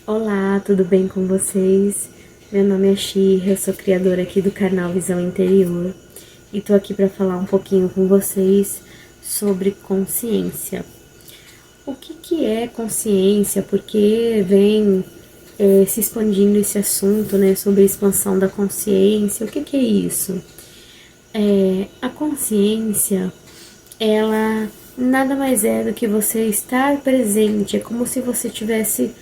Olá, tudo bem com vocês? Meu nome é Shira, eu sou criadora aqui do canal Visão Interior e tô aqui para falar um pouquinho com vocês sobre consciência. O que é consciência? Por que vem se expandindo esse assunto, né, sobre a expansão da consciência? O que é isso? A consciência, ela nada mais é do que você estar presente, é como se você estivesse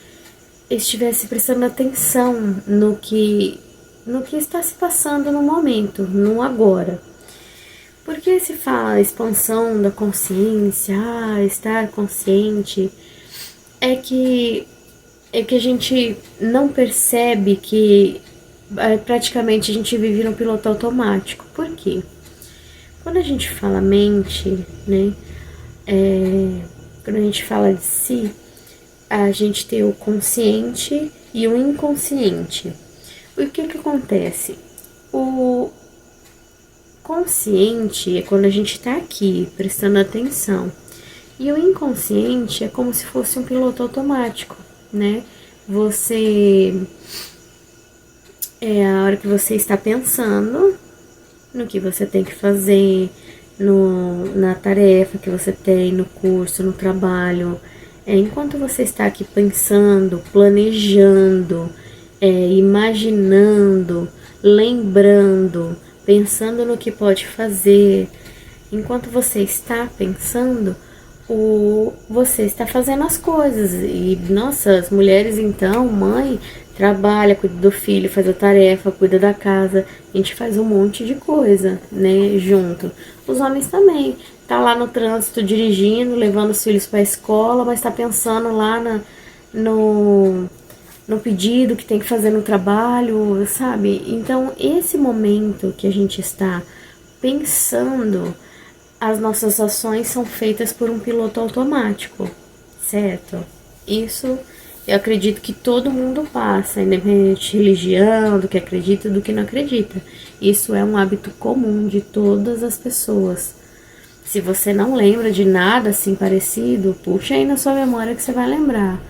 prestando atenção no que está se passando no momento, no agora. Porque se fala expansão da consciência, estar consciente, é que a gente não percebe que praticamente a gente vive no piloto automático. Por quê? Quando a gente fala mente, né? Quando a gente fala de si, a gente tem o consciente e o inconsciente. O que acontece? O consciente é quando a gente está aqui, prestando atenção. E o inconsciente é como se fosse um piloto automático, né? É a hora que você está pensando no que você tem que fazer, na tarefa que você tem, no curso, no trabalho. Enquanto você está aqui pensando, planejando, imaginando, lembrando, pensando no que pode fazer, enquanto você está pensando, você está fazendo as coisas. E, nossa, as mulheres então, mãe, trabalha, cuida do filho, faz a tarefa, cuida da casa, a gente faz um monte de coisa, né, junto. Os homens também, tá lá no trânsito dirigindo, levando os filhos para a escola, mas tá pensando lá no pedido que tem que fazer no trabalho, sabe? Então, esse momento que a gente está pensando, as nossas ações são feitas por um piloto automático, certo? Isso eu acredito que todo mundo passa, independente de religião, do que acredita e do que não acredita. Isso é um hábito comum de todas as pessoas. Se você não lembra de nada assim parecido, puxa aí na sua memória que você vai lembrar.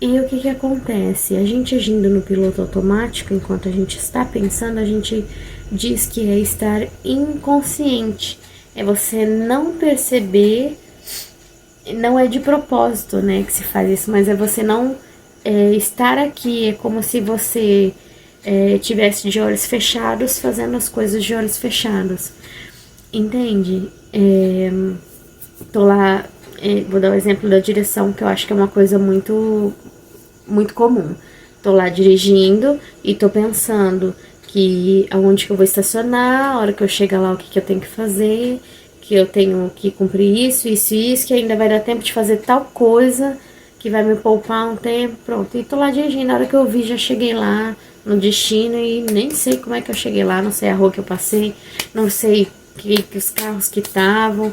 E o que acontece? A gente agindo no piloto automático, enquanto a gente está pensando, a gente diz que é estar inconsciente. É você não perceber, não é de propósito, né, que se faz isso, mas é você não estar aqui. É como se você tivesse de olhos fechados, fazendo as coisas de olhos fechados. Entende? Tô lá, vou dar o exemplo da direção, que eu acho que é uma coisa muito, muito comum. Tô lá dirigindo e tô pensando que aonde que eu vou estacionar, a hora que eu chegar lá, o que eu tenho que fazer, que eu tenho que cumprir isso, que ainda vai dar tempo de fazer tal coisa, que vai me poupar um tempo, pronto. E tô lá dirigindo, a hora que eu vi, já cheguei lá no destino e nem sei como é que eu cheguei lá, não sei a rua que eu passei, não sei que os carros que estavam.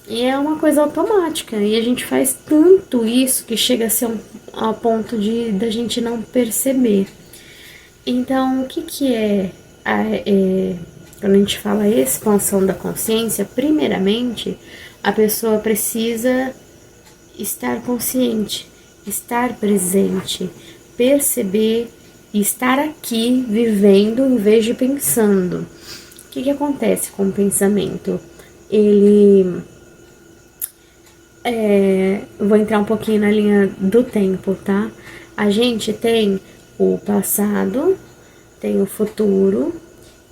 E é uma coisa automática, e a gente faz tanto isso que chega a ser ao ponto da gente não perceber. Então, o que quando a gente fala expansão da consciência? Primeiramente, a pessoa precisa estar consciente, estar presente, perceber e estar aqui vivendo em vez de pensando. O que acontece com o pensamento? Ele vou entrar um pouquinho na linha do tempo, tá? A gente tem o passado, tem o futuro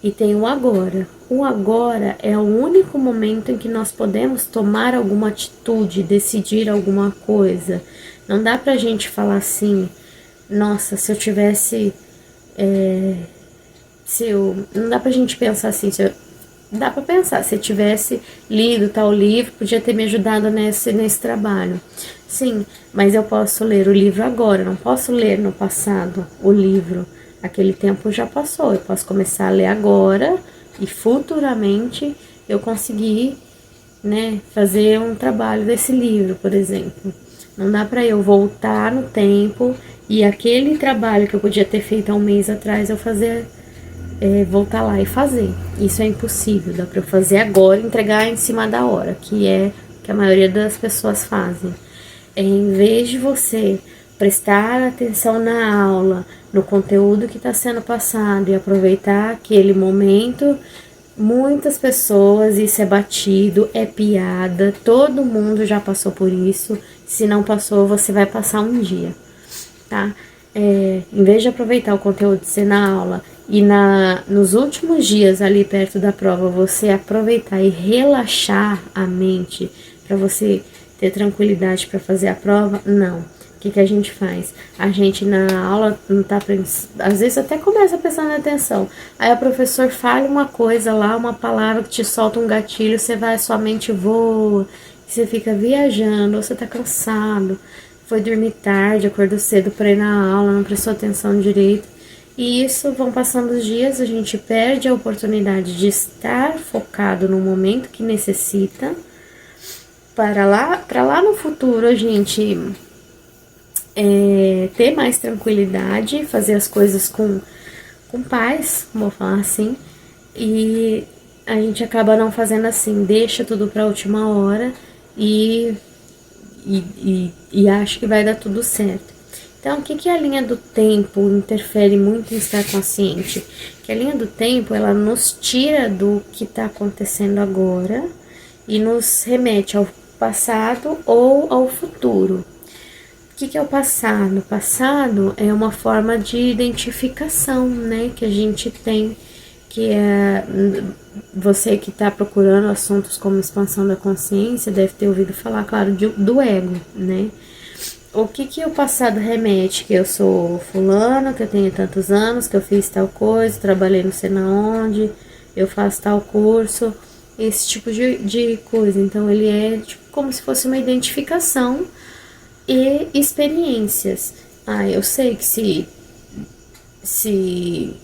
e tem o agora. O agora é o único momento em que nós podemos tomar alguma atitude, decidir alguma coisa. Não dá pra gente falar assim, nossa, se eu tivesse... não dá pra gente pensar assim, dá pra pensar, se eu tivesse lido tal livro, podia ter me ajudado nesse trabalho. Sim, mas eu posso ler o livro agora, não posso ler no passado o livro. Aquele tempo já passou, eu posso começar a ler agora e futuramente eu conseguir, né, fazer um trabalho desse livro, por exemplo. Não dá pra eu voltar no tempo e aquele trabalho que eu podia ter feito há um mês atrás eu fazer... voltar lá e fazer. Isso é impossível, dá pra eu fazer agora e entregar em cima da hora, que é que a maioria das pessoas fazem. Em vez de você prestar atenção na aula, no conteúdo que está sendo passado e aproveitar aquele momento. Muitas pessoas, isso é batido, é piada, todo mundo já passou por isso. Se não passou, você vai passar um dia, tá? Em vez de aproveitar o conteúdo de ser na aula e nos últimos dias ali perto da prova, você aproveitar e relaxar a mente para você ter tranquilidade para fazer a prova, não. O que a gente faz? A gente na aula não tá às vezes até começa prestando atenção. Aí o professor fala uma coisa lá, uma palavra que te solta um gatilho, sua mente voa, você fica viajando, ou você tá cansado, foi dormir tarde, acordou cedo para ir na aula, não prestou atenção direito. E isso, vão passando os dias, a gente perde a oportunidade de estar focado no momento que necessita, para lá no futuro a gente ter mais tranquilidade, fazer as coisas com paz, vou falar assim, e a gente acaba não fazendo assim, deixa tudo para a última hora e acha que vai dar tudo certo. Então, o que a linha do tempo interfere muito em estar consciente? Que a linha do tempo, ela nos tira do que está acontecendo agora e nos remete ao passado ou ao futuro. O que é o passado? O passado é uma forma de identificação, né, que a gente tem, que é você que está procurando assuntos como expansão da consciência, deve ter ouvido falar, claro, do ego, né? O que o passado remete? Que eu sou fulano, que eu tenho tantos anos, que eu fiz tal coisa, trabalhei não sei na onde, eu faço tal curso, esse tipo de coisa. Então, ele é tipo, como se fosse uma identificação e experiências. Eu sei que se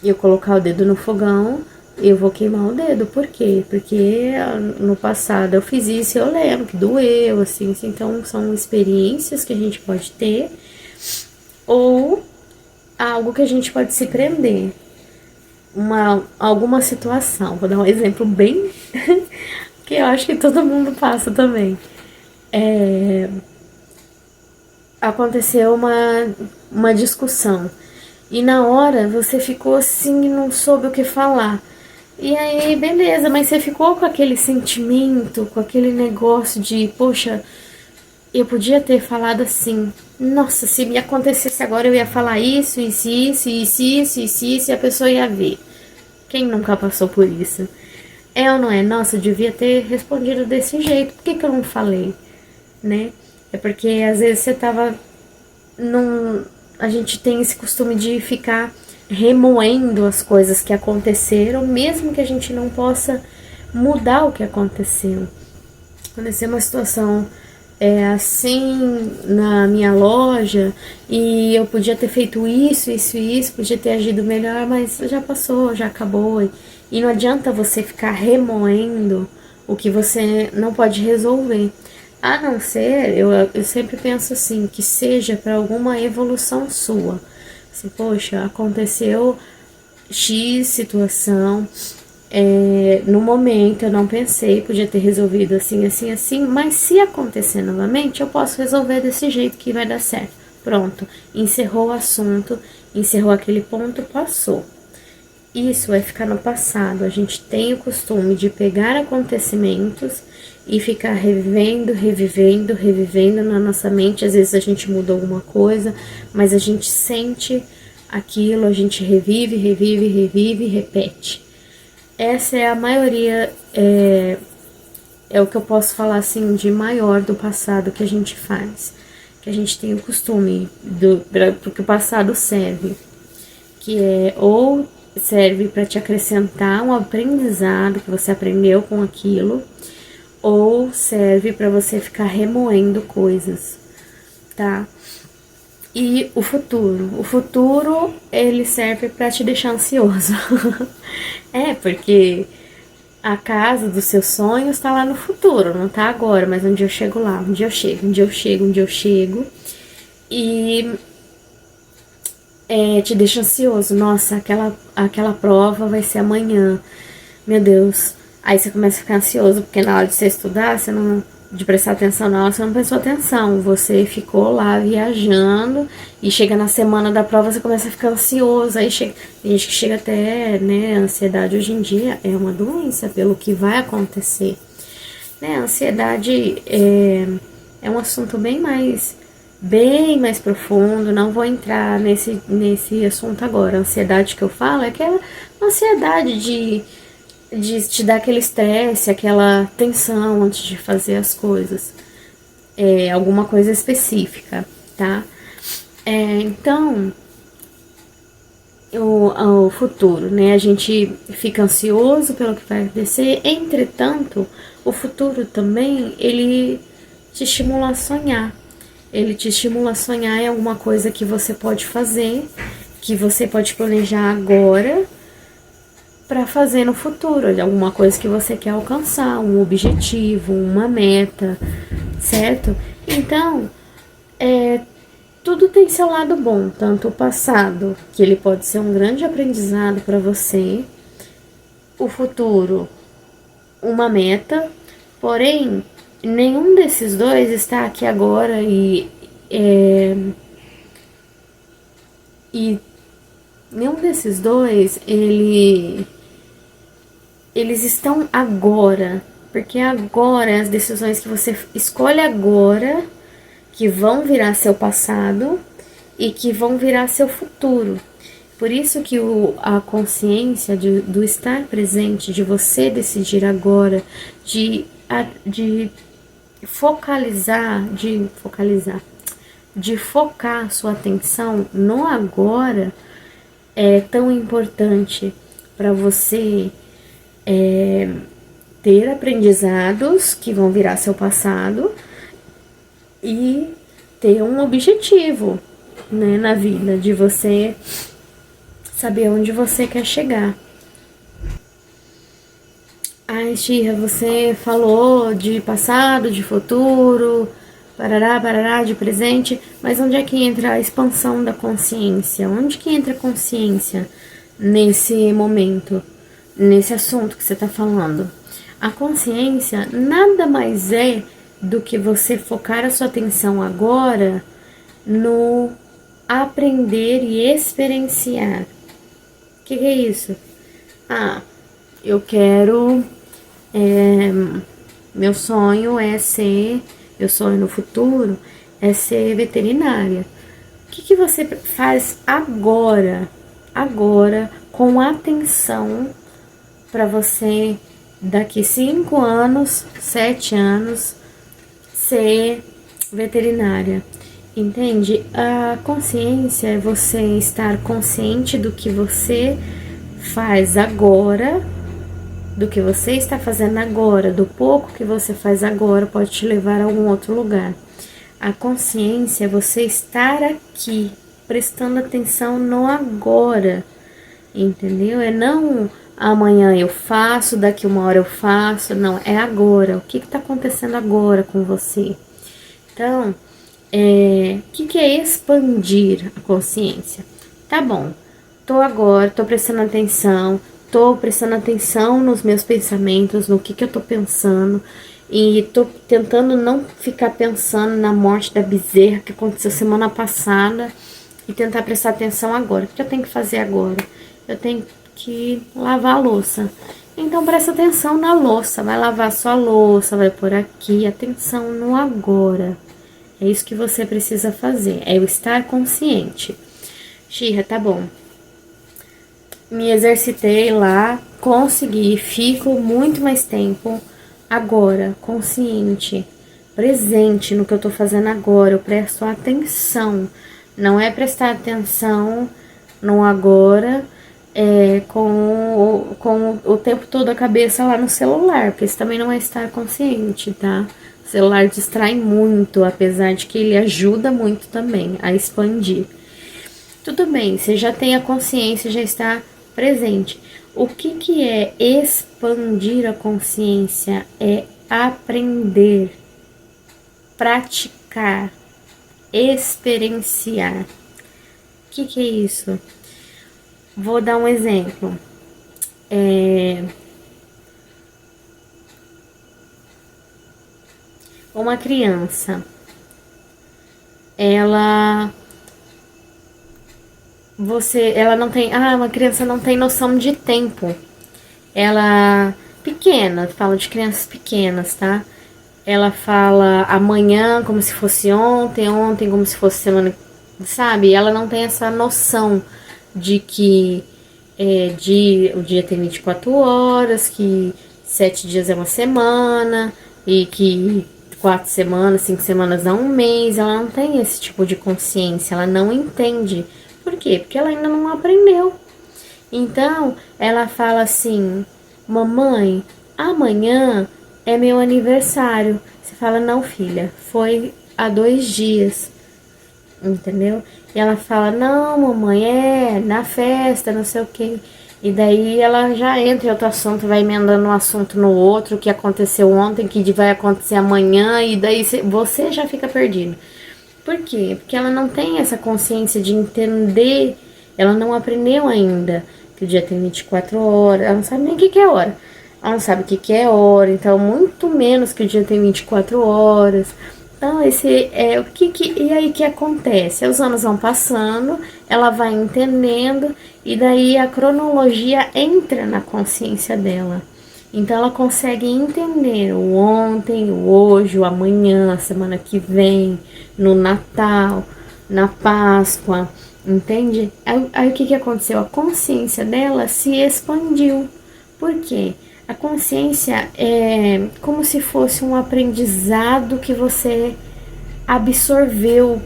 eu colocar o dedo no fogão, eu vou queimar o dedo. Por quê? Porque no passado eu fiz isso e eu lembro que doeu, assim. Então, são experiências que a gente pode ter ou algo que a gente pode se prender. Alguma situação. Vou dar um exemplo bem que eu acho que todo mundo passa também. Aconteceu uma discussão e na hora você ficou assim e não soube o que falar. E aí, beleza, mas você ficou com aquele sentimento, com aquele negócio de, poxa, eu podia ter falado assim, nossa, se me acontecesse agora eu ia falar isso, e a pessoa ia ver. Quem nunca passou por isso? É ou não é? Nossa, eu devia ter respondido desse jeito, por que eu não falei? Né? É porque às vezes você tava a gente tem esse costume de ficar remoendo as coisas que aconteceram, mesmo que a gente não possa mudar o que aconteceu. Aconteceu uma situação assim na minha loja e eu podia ter feito isso, podia ter agido melhor, mas já passou, já acabou. E não adianta você ficar remoendo o que você não pode resolver. A não ser, eu sempre penso assim, que seja para alguma evolução sua. Assim, poxa, aconteceu X situação, no momento eu não pensei, podia ter resolvido assim, assim, assim, mas se acontecer novamente, eu posso resolver desse jeito que vai dar certo. Pronto, encerrou o assunto, encerrou aquele ponto, passou. Isso vai ficar no passado. A gente tem o costume de pegar acontecimentos e ficar revivendo na nossa mente. Às vezes a gente muda alguma coisa, mas a gente sente aquilo, a gente revive, repete. Essa é a maioria, é o que eu posso falar assim de maior do passado que a gente faz. Que a gente tem o costume, porque o passado serve, que ou serve para te acrescentar um aprendizado que você aprendeu com aquilo, ou serve para você ficar remoendo coisas, tá? E o futuro ele serve para te deixar ansioso. Porque a casa dos seus sonhos tá lá no futuro, não tá agora, mas um dia eu chego lá, um dia eu chego e te deixa ansioso. Nossa, aquela prova vai ser amanhã, meu Deus. Aí você começa a ficar ansioso, porque na hora de você estudar, de prestar atenção na aula, você não prestou atenção. Você ficou lá viajando e chega na semana da prova, você começa a ficar ansioso. Aí chega, tem gente que chega até, né, ansiedade hoje em dia é uma doença pelo que vai acontecer. Né, a ansiedade é um assunto bem mais profundo, não vou entrar nesse assunto agora. A ansiedade que eu falo é aquela ansiedade de te dar aquele estresse, aquela tensão antes de fazer as coisas. Alguma coisa específica, tá? Então, o futuro, né? A gente fica ansioso pelo que vai acontecer. Entretanto, o futuro também, ele te estimula a sonhar. Ele te estimula a sonhar em alguma coisa que você pode fazer, que você pode planejar agora para fazer no futuro, alguma coisa que você quer alcançar, um objetivo, uma meta, certo? Então, tudo tem seu lado bom, tanto o passado, que ele pode ser um grande aprendizado para você, o futuro, uma meta, porém, nenhum desses dois está aqui agora e nenhum desses dois, eles estão agora, porque agora as decisões que você escolhe agora que vão virar seu passado e que vão virar seu futuro. Por isso que a consciência do estar presente, de você decidir agora, de focar sua atenção no agora é tão importante para você ter aprendizados que vão virar seu passado e ter um objetivo, né, na vida, de você saber onde você quer chegar. Ai, Xirra, você falou de passado, de futuro, parará, de presente, mas onde é que entra a expansão da consciência? Onde que entra a consciência nesse momento, nesse assunto que você está falando? A consciência nada mais é do que você focar a sua atenção agora no aprender e experienciar. O que é isso? Eu quero... meu sonho no futuro é ser veterinária. O que você faz agora, com atenção para você, daqui 5 anos, 7 anos, ser veterinária? Entende? A consciência é você estar consciente do que você faz agora, do que você está fazendo agora, do pouco que você faz agora pode te levar a algum outro lugar. A consciência é você estar aqui, prestando atenção no agora, entendeu? É não amanhã eu faço, daqui 1 hora eu faço, não, é agora. O que está acontecendo agora com você? Então, o que é expandir a consciência? Tá bom, tô prestando atenção nos meus pensamentos, no que eu tô pensando, e tô tentando não ficar pensando na morte da bezerra que aconteceu semana passada e tentar prestar atenção agora. O que eu tenho que fazer agora? Eu tenho que lavar a louça. Então presta atenção na louça, vai lavar sua louça, vai por aqui, atenção no agora. É isso que você precisa fazer, é o estar consciente. Xirra, tá bom. Me exercitei lá, consegui, fico muito mais tempo agora, consciente, presente no que eu tô fazendo agora. Eu presto atenção, não é prestar atenção no agora, com o tempo todo a cabeça lá no celular, porque isso também não é estar consciente, tá? O celular distrai muito, apesar de que ele ajuda muito também a expandir. Tudo bem, você já tem a consciência, já está presente. O que é expandir a consciência? É aprender, praticar, experienciar. O que é isso? Vou dar um exemplo. uma criança, ela ela não tem, uma criança não tem noção de tempo. Ela pequena, falo de crianças pequenas, tá? Ela fala amanhã como se fosse ontem, ontem como se fosse semana, sabe? Ela não tem essa noção de que o dia tem 24 horas, que 7 dias é uma semana, e que 4 semanas, 5 semanas dá um mês. Ela não tem esse tipo de consciência, ela não entende. Por quê? Porque ela ainda não aprendeu. Então, ela fala assim: mamãe, amanhã é meu aniversário. Você fala: não, filha, foi há 2 dias. Entendeu? E ela fala: não, mamãe, na festa, não sei o que. E daí ela já entra em outro assunto, vai emendando um assunto no outro, o que aconteceu ontem, que vai acontecer amanhã, e daí você já fica perdido. Por quê? Porque ela não tem essa consciência de entender, ela não aprendeu ainda que o dia tem 24 horas, ela não sabe nem o que é hora. Ela não sabe o que é hora, então muito menos que o dia tem 24 horas. Então, esse é o e aí que acontece? Os anos vão passando, ela vai entendendo, e daí a cronologia entra na consciência dela. Então ela consegue entender o ontem, o hoje, o amanhã, a semana que vem, no Natal, na Páscoa, entende? Aí o que aconteceu? A consciência dela se expandiu. Por quê? A consciência é como se fosse um aprendizado que você absorveu,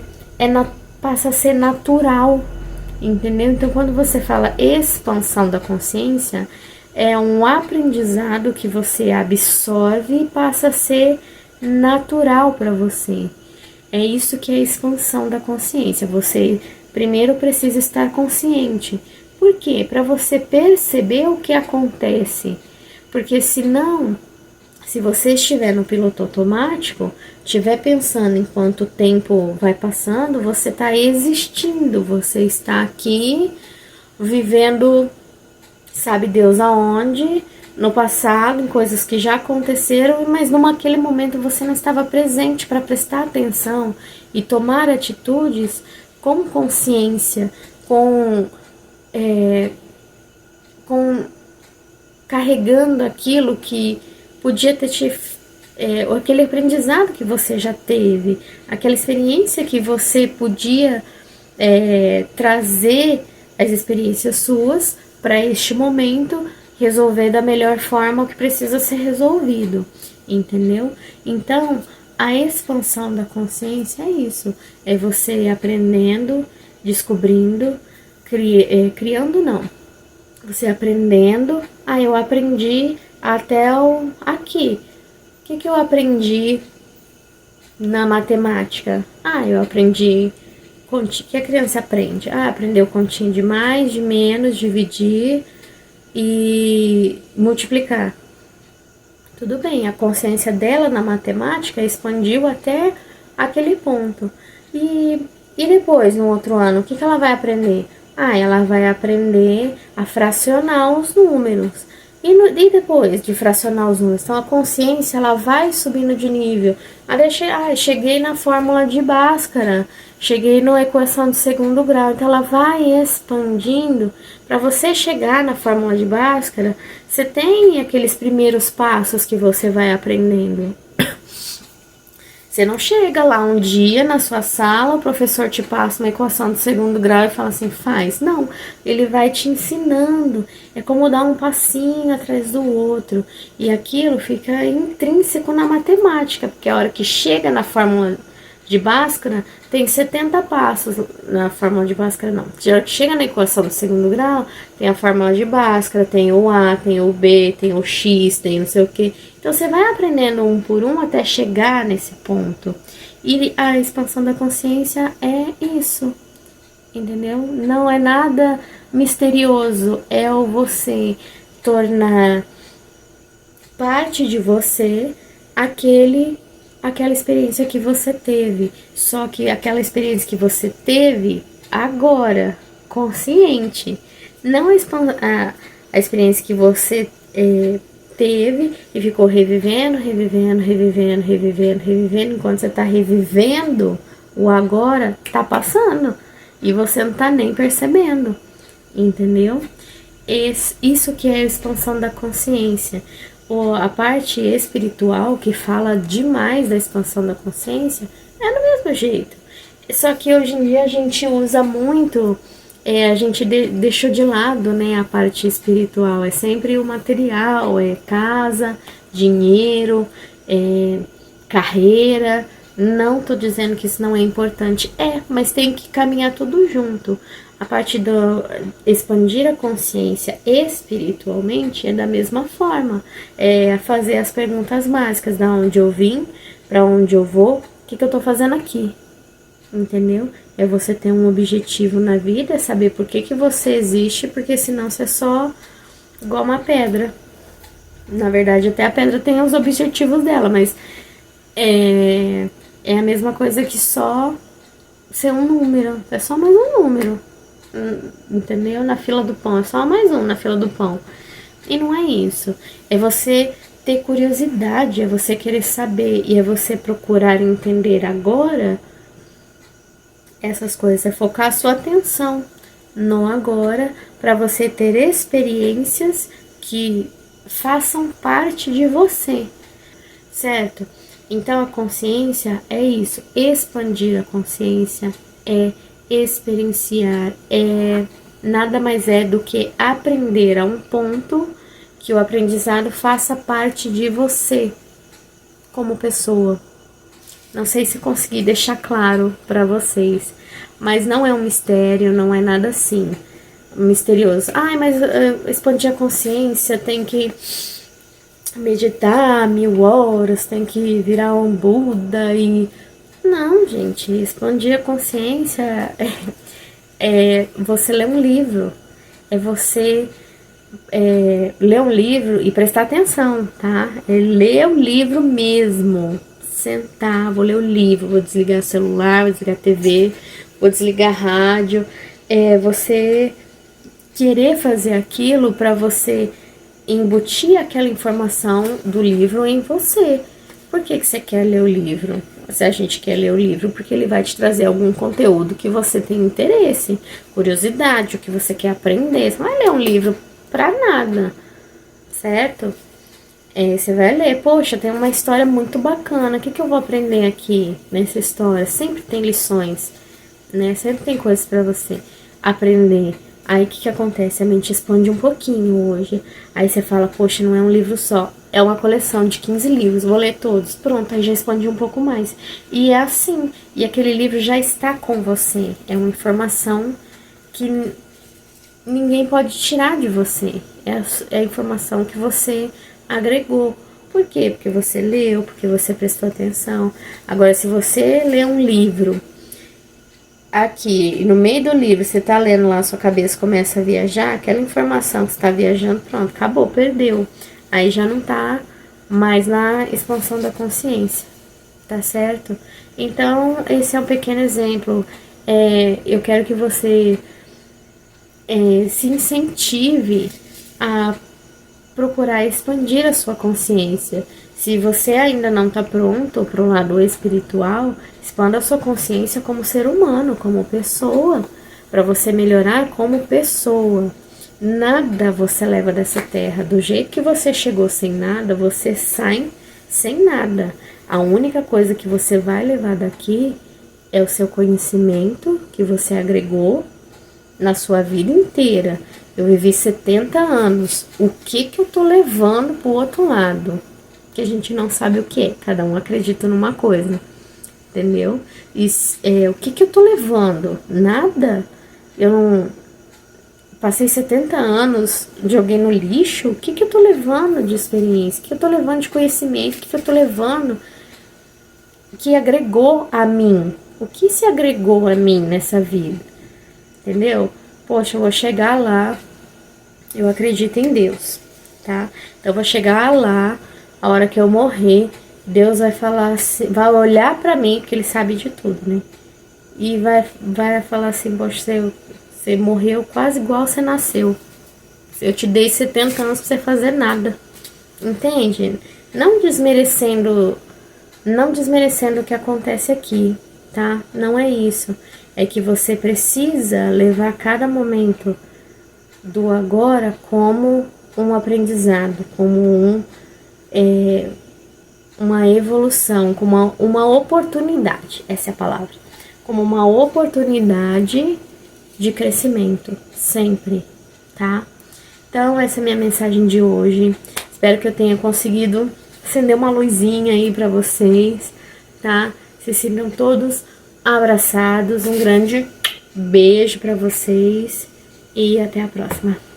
passa a ser natural, entendeu? Então, quando você fala expansão da consciência, é um aprendizado que você absorve e passa a ser natural para você. É isso que é a expansão da consciência. Você primeiro precisa estar consciente. Por quê? Para você perceber o que acontece. Porque senão, se você estiver no piloto automático, estiver pensando enquanto o tempo vai passando, você está existindo, você está aqui vivendo, sabe Deus aonde, no passado, em coisas que já aconteceram, mas naquele momento você não estava presente para prestar atenção e tomar atitudes com consciência, com carregando aquilo que podia ter aquele aprendizado que você já teve, aquela experiência que você podia trazer as experiências suas para este momento, resolver da melhor forma o que precisa ser resolvido, entendeu? Então, a expansão da consciência é isso, é você aprendendo, descobrindo, criando não, você aprendendo. Eu aprendi até aqui. O que eu aprendi na matemática? Eu aprendi o que a criança aprende. Aprendeu continho de mais, de menos, dividir e multiplicar. Tudo bem, a consciência dela na matemática expandiu até aquele ponto. E depois, no outro ano, o que ela vai aprender? Ela vai aprender a fracionar os números. E depois de fracionar os números? Então, a consciência, ela vai subindo de nível. Cheguei na fórmula de Bhaskara, cheguei na equação de segundo grau. Então, ela vai expandindo. Para você chegar na fórmula de Bhaskara, você tem aqueles primeiros passos que você vai aprendendo. Você não chega lá um dia na sua sala, o professor te passa uma equação de segundo grau e fala assim, faz. Não, ele vai te ensinando. É como dar um passinho atrás do outro. E aquilo fica intrínseco na matemática, porque a hora que chega na fórmula de Bhaskara, tem 70 passos. Na fórmula de Bhaskara, não. A hora que chega na equação do segundo grau, tem a fórmula de Bhaskara, tem o A, tem o B, tem o X, tem não sei o que. Então, você vai aprendendo um por um até chegar nesse ponto. E a expansão da consciência é isso, entendeu? Não é nada misterioso, é o você tornar parte de você aquela experiência que você teve. Só que aquela experiência que você teve agora, consciente, não a experiência que você teve e ficou revivendo, revivendo, revivendo, revivendo, revivendo. Enquanto você tá revivendo, o agora tá passando e você não tá nem percebendo, entendeu? Isso que é a expansão da consciência. A parte espiritual, que fala demais da expansão da consciência, é do mesmo jeito. Só que hoje em dia a gente usa muito, a gente deixou de lado, né, a parte espiritual. É sempre o material, é casa, dinheiro, carreira. Não tô dizendo que isso não é importante, mas tem que caminhar tudo junto. A parte do expandir a consciência espiritualmente é da mesma forma. É fazer as perguntas básicas: da onde eu vim, para onde eu vou, o que eu tô fazendo aqui. Entendeu? É você ter um objetivo na vida, é saber por que você existe, porque senão você é só igual uma pedra. Na verdade, até a pedra tem os objetivos dela, mas é a mesma coisa que só ser um número. É só mais um número. Entendeu? Na fila do pão, é só mais um na fila do pão. E não é isso. É você ter curiosidade, é você querer saber e é você procurar entender agora essas coisas. É focar a sua atenção no agora, para você ter experiências que façam parte de você, certo? Então a consciência é isso, expandir a consciência é experienciar, nada mais é do que aprender a um ponto que o aprendizado faça parte de você como pessoa. Não sei se consegui deixar claro para vocês, mas não é um mistério, não é nada assim misterioso. Mas expandir a consciência tem que meditar 1000 horas, tem que virar um Buda e... Não, gente, expandir a consciência é você ler um livro, é você ler um livro e prestar atenção, tá? É ler o livro mesmo, sentar, vou ler o livro, vou desligar o celular, vou desligar a TV, vou desligar a rádio, você querer fazer aquilo para você embutir aquela informação do livro em você. Por que você quer ler o livro? Se a gente quer ler o livro, porque ele vai te trazer algum conteúdo que você tem interesse, curiosidade, o que você quer aprender. Você não vai ler um livro pra nada, certo? Você vai ler, poxa, tem uma história muito bacana, o que eu vou aprender aqui nessa história? Sempre tem lições, né? Sempre tem coisas pra você aprender. Aí o que acontece? A mente expande um pouquinho hoje. Aí você fala, poxa, não é um livro só, é uma coleção de 15 livros, vou ler todos. Pronto, aí já expande um pouco mais. E é assim, e aquele livro já está com você. É uma informação que ninguém pode tirar de você. É a informação que você agregou. Por quê? Porque você leu, porque você prestou atenção. Agora, se você lê um livro aqui, e no meio do livro, você tá lendo lá, sua cabeça começa a viajar, aquela informação que você tá viajando, pronto, acabou, perdeu. Aí já não tá mais na expansão da consciência, tá certo? Então, esse é um pequeno exemplo. Eu quero que você se incentive a procurar expandir a sua consciência. Se você ainda não está pronto para o lado espiritual, expanda a sua consciência como ser humano, como pessoa, para você melhorar como pessoa. Nada você leva dessa terra. Do jeito que você chegou sem nada, você sai sem nada. A única coisa que você vai levar daqui é o seu conhecimento que você agregou na sua vida inteira. Eu vivi 70 anos. O que eu tô levando pro outro lado? Que a gente não sabe o que é. Cada um acredita numa coisa. Entendeu? E o que eu tô levando? Nada. Eu não... Passei 70 anos, joguei no lixo. O que eu tô levando de experiência? O que eu tô levando de conhecimento? O que eu tô levando que agregou a mim? O que se agregou a mim nessa vida? Entendeu? Poxa, eu vou chegar lá. Eu acredito em Deus, tá? Então eu vou chegar lá, a hora que eu morrer, Deus vai falar assim, vai olhar pra mim, porque ele sabe de tudo, né? E vai falar assim, poxa, você morreu quase igual você nasceu. Eu te dei 70 anos pra você fazer nada. entende? Não desmerecendo o que acontece aqui, tá? Não é isso. É que você precisa levar cada momento do agora como um aprendizado, como uma evolução, como uma oportunidade, essa é a palavra. Como uma oportunidade de crescimento, sempre, tá? Então, essa é a minha mensagem de hoje. Espero que eu tenha conseguido acender uma luzinha aí pra vocês, tá? Se sintam todos abraçados. Um grande beijo pra vocês e até a próxima.